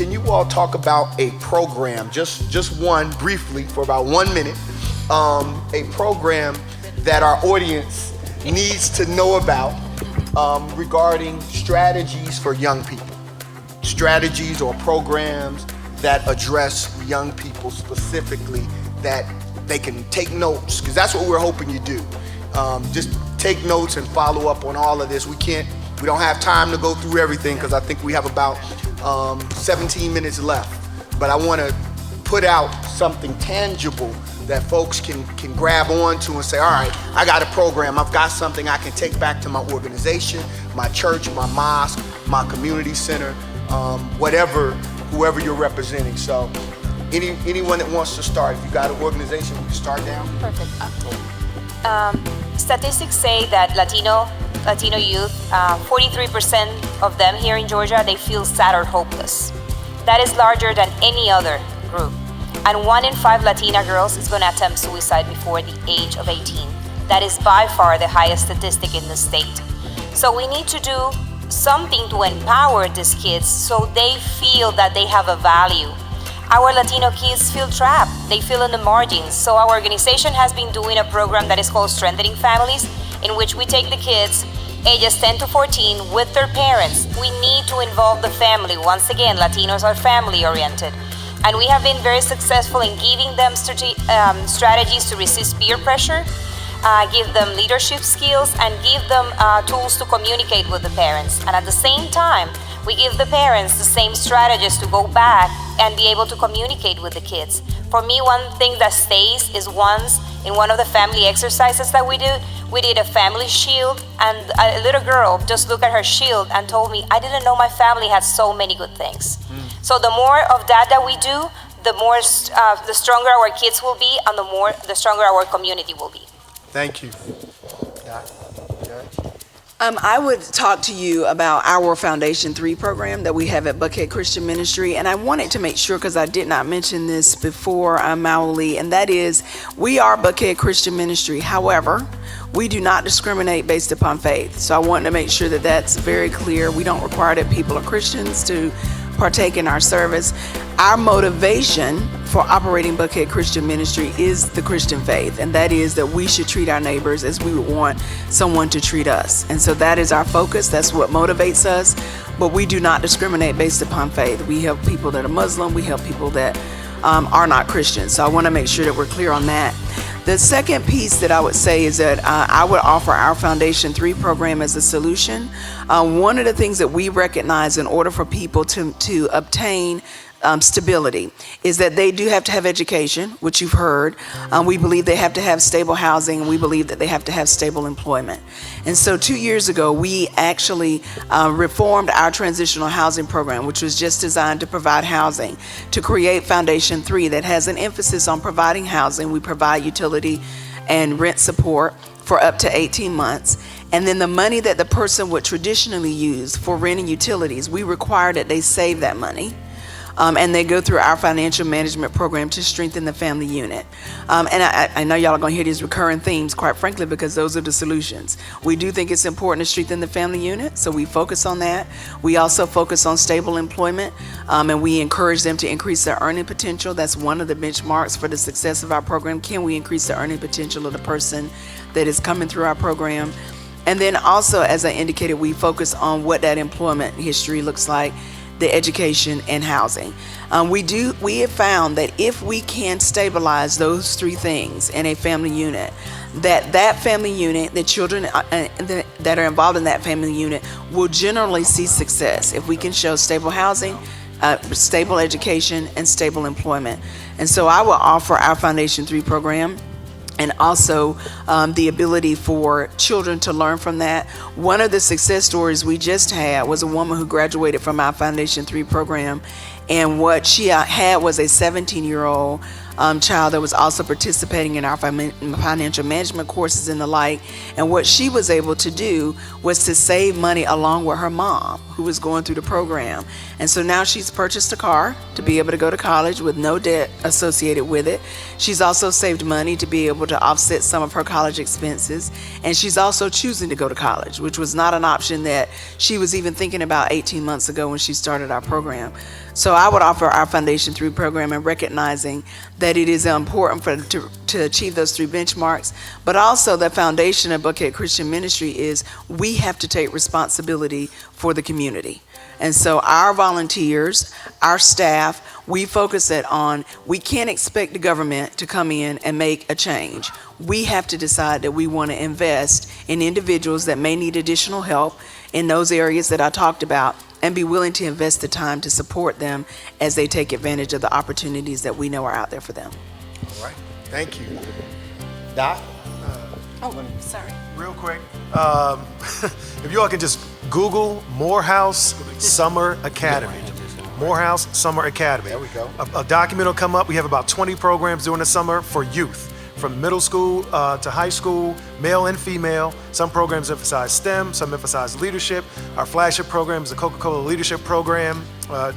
can you all talk about a program, just one briefly for about 1 minute, a program that our audience needs to know about regarding strategies for young people, strategies or programs that address young people specifically, that they can take notes, because that's what we're hoping you do. Just take notes and follow up on all of this. We don't have time to go through everything because I think we have about 17 minutes left. But I want to put out something tangible that folks can grab onto and say, all right, I got a program, I've got something I can take back to my organization, my church, my mosque, my community center, whoever you're representing. So anyone that wants to start, if you got an organization, we can start down. Perfect. Statistics say that Latino youth, 43% of them here in Georgia, they feel sad or hopeless. That is larger than any other group. And 1 in 5 Latina girls is going to attempt suicide before the age of 18. That is by far the highest statistic in the state. So we need to do something to empower these kids so they feel that they have a value. Our Latino kids feel trapped. They feel in the margins. So our organization has been doing a program that is called Strengthening Families, in which we take the kids ages 10 to 14 with their parents. We need to involve the family. Once again, Latinos are family oriented. And we have been very successful in giving them strategies to resist peer pressure, give them leadership skills, and give them tools to communicate with the parents. And at the same time, we give the parents the same strategies to go back and be able to communicate with the kids. For me, one thing that stays is once in one of the family exercises that we did a family shield, and a little girl just looked at her shield and told me, I didn't know my family had so many good things. So the more of that we do, the stronger our kids will be, and the stronger our community will be. Thank you. I would talk to you about our Foundation 3 program that we have at Buckhead Christian Ministry, and I wanted to make sure, because I did not mention this before, Mawuli, and that is, we are Buckhead Christian Ministry. However, we do not discriminate based upon faith. So I want to make sure that that's very clear. We don't require that people are Christians to partake in our service. Our motivation for operating Buckhead Christian Ministry is the Christian faith, and that is that we should treat our neighbors as we would want someone to treat us. And so that is our focus. That's what motivates us. But we do not discriminate based upon faith. We help people that are Muslim. We help people that are not Christians. So I want to make sure that we're clear on that. The second piece that I would say is that I would offer our Foundation 3 program as a solution. One of the things that we recognize in order for people to obtain stability is that they do have to have education, which you've heard. We believe they have to have stable housing, and we believe that they have to have stable employment. And so 2 years ago, we actually reformed our transitional housing program, which was just designed to provide housing, to create Foundation 3 that has an emphasis on providing housing. We provide utility and rent support for up to 18 months. And then the money that the person would traditionally use for renting utilities, we require that they save that money. And they go through our financial management program to strengthen the family unit. And I know y'all are going to hear these recurring themes, quite frankly, because those are the solutions. We do think it's important to strengthen the family unit, so we focus on that. We also focus on stable employment, and we encourage them to increase their earning potential. That's one of the benchmarks for the success of our program. Can we increase the earning potential of the person that is coming through our program? And then also, as I indicated, we focus on what that employment history looks like, the education and housing. We have found that if we can stabilize those 3 things in a family unit, that family unit, the children that are involved in that family unit will generally see success if we can show stable housing, stable education, and stable employment. And so I will offer our Foundation 3 program, and also the ability for children to learn from that. One of the success stories we just had was a woman who graduated from our Foundation 3 program, and what she had was a 17-year-old child that was also participating in our financial management courses and the like. And what she was able to do was to save money along with her mom, who was going through the program. And so now she's purchased a car to be able to go to college with no debt associated with it. She's also saved money to be able to offset some of her college expenses. And she's also choosing to go to college, which was not an option that she was even thinking about 18 months ago when she started our program. So I would offer our Foundation 3 program and recognizing that it is important to achieve those 3 benchmarks, but also the foundation of Buckhead Christian Ministry is we have to take responsibility for the community. And so our volunteers, our staff, we focus it on, we can't expect the government to come in and make a change. We have to decide that we want to invest in individuals that may need additional help in those areas that I talked about, and be willing to invest the time to support them as they take advantage of the opportunities that we know are out there for them. All right, thank you. Doc? Sorry. Real quick, if you all can just Google Morehouse Summer Academy. Morehouse Summer Academy. There we go. A document will come up. We have about 20 programs during the summer for youth, from middle school to high school, male and female. Some programs emphasize STEM, some emphasize leadership. Our flagship program is the Coca-Cola Leadership Program,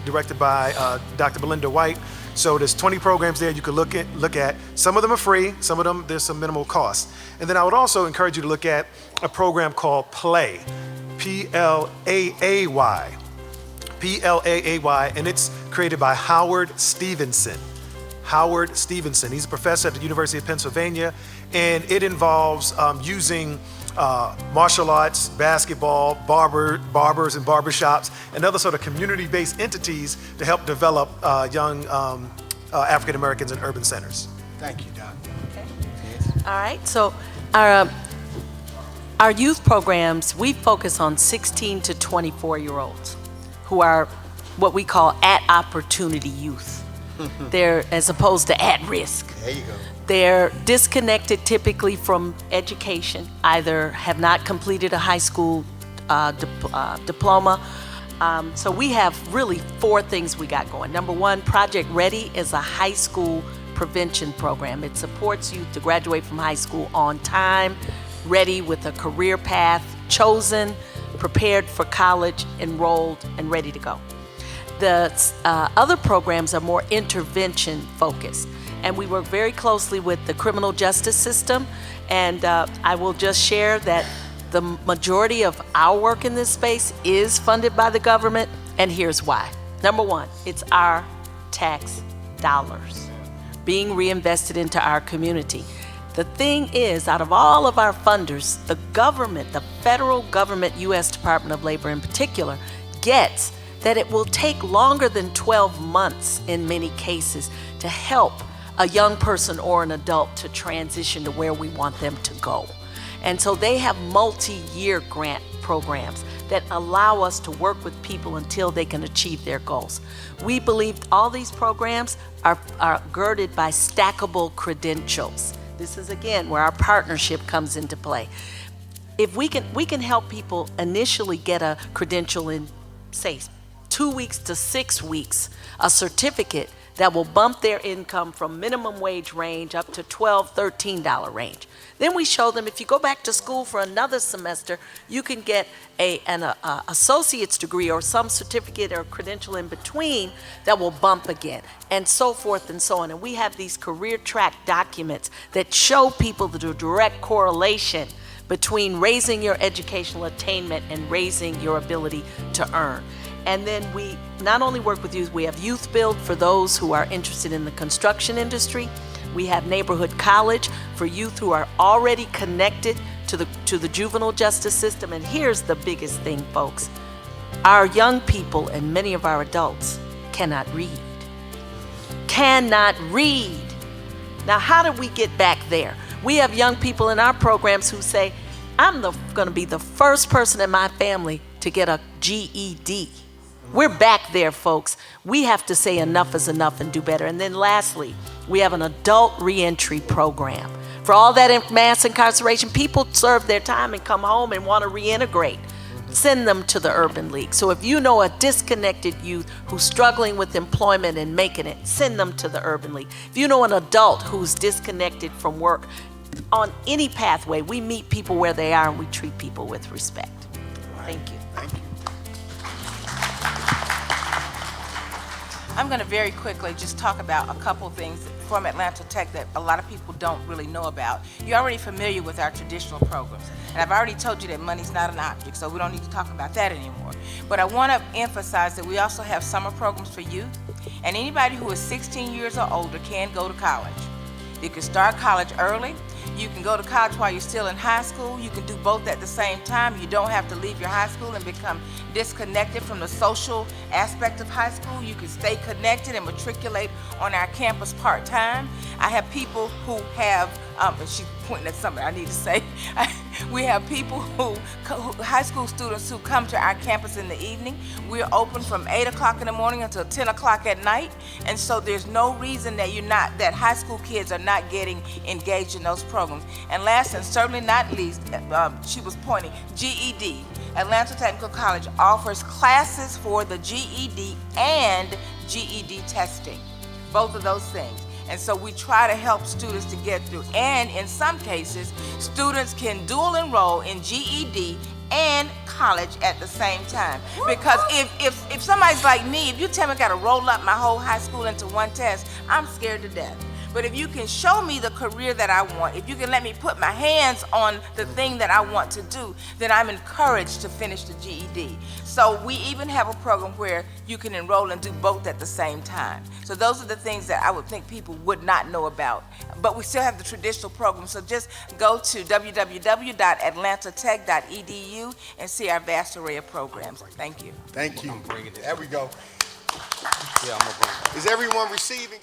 directed by Dr. Belinda White. So there's 20 programs there you can look at. Some of them are free, some of them there's some minimal cost. And then I would also encourage you to look at a program called PLAY, P-L-A-A-Y, P-L-A-A-Y, and it's created by Howard Stevenson. Howard Stevenson, he's a professor at the University of Pennsylvania, and it involves using martial arts, basketball, barbers and barbershops, and other sort of community-based entities to help develop young African Americans in urban centers. Thank you, Doc. All right, so our youth programs, we focus on 16 to 24-year-olds who are what we call at-opportunity youth. They're as opposed to at risk. There you go. They're disconnected typically from education, either have not completed a high school diploma. So we have really 4 things we got going. Number 1, Project Ready is a high school prevention program. It supports youth to graduate from high school on time, ready with a career path, chosen, prepared for college, enrolled, and ready to go. The other programs are more intervention focused, and we work very closely with the criminal justice system, and I will just share that the majority of our work in this space is funded by the government, and here's why. Number 1, it's our tax dollars being reinvested into our community. The thing is, out of all of our funders, the government, the federal government, U.S. Department of Labor in particular, gets that it will take longer than 12 months in many cases to help a young person or an adult to transition to where we want them to go. And so they have multi-year grant programs that allow us to work with people until they can achieve their goals. We believe all these programs are girded by stackable credentials. This is again where our partnership comes into play. If we can help people initially get a credential in, say, 2 weeks to 6 weeks, a certificate that will bump their income from minimum wage range up to $12, $13 range. Then we show them if you go back to school for another semester, you can get an associate's degree or some certificate or credential in between that will bump again, and so forth and so on. And we have these career track documents that show people the direct correlation between raising your educational attainment and raising your ability to earn. And then we not only work with youth, we have Youth Build for those who are interested in the construction industry. We have Neighborhood College for youth who are already connected to the juvenile justice system. And here's the biggest thing, folks. Our young people and many of our adults cannot read. Cannot read. Now, how did we get back there? We have young people in our programs who say, I'm going to be the first person in my family to get a GED. We're back there, folks. We have to say enough is enough and do better. And then lastly, we have an adult reentry program. For all that mass incarceration, people serve their time and come home and want to reintegrate. Send them to the Urban League. So if you know a disconnected youth who's struggling with employment and making it, send them to the Urban League. If you know an adult who's disconnected from work, on any pathway, we meet people where they are and we treat people with respect. Thank you. Thank you. I'm going to very quickly just talk about a couple things from Atlanta Tech that a lot of people don't really know about. You're already familiar with our traditional programs, and I've already told you that money's not an object, so we don't need to talk about that anymore. But I want to emphasize that we also have summer programs for youth, and anybody who is 16 years or older can go to college. You can start college early. You can go to college while you're still in high school. You can do both at the same time. You don't have to leave your high school and become disconnected from the social aspect of high school. You can stay connected and matriculate on our campus part-time. I have people who have, and she's pointing at something I need to say. We have people high school students who come to our campus in the evening. We're open from 8 o'clock in the morning until 10 o'clock at night. And so there's no reason that that high school kids are not getting engaged in those programs. And last and certainly not least, she was pointing, GED. Atlanta Technical College offers classes for the GED and GED testing, both of those things. And so we try to help students to get through. And in some cases, students can dual enroll in GED and college at the same time. Because if somebody's like me, if you tell me I gotta roll up my whole high school into one test, I'm scared to death. But if you can show me the career that I want, if you can let me put my hands on the thing that I want to do, then I'm encouraged to finish the GED. So we even have a program where you can enroll and do both at the same time. So those are the things that I would think people would not know about. But we still have the traditional program. So just go to www.atlantatech.edu and see our vast array of programs. Thank you. Thank you. There we go. Yeah, I'm gonna bring it. Is everyone receiving?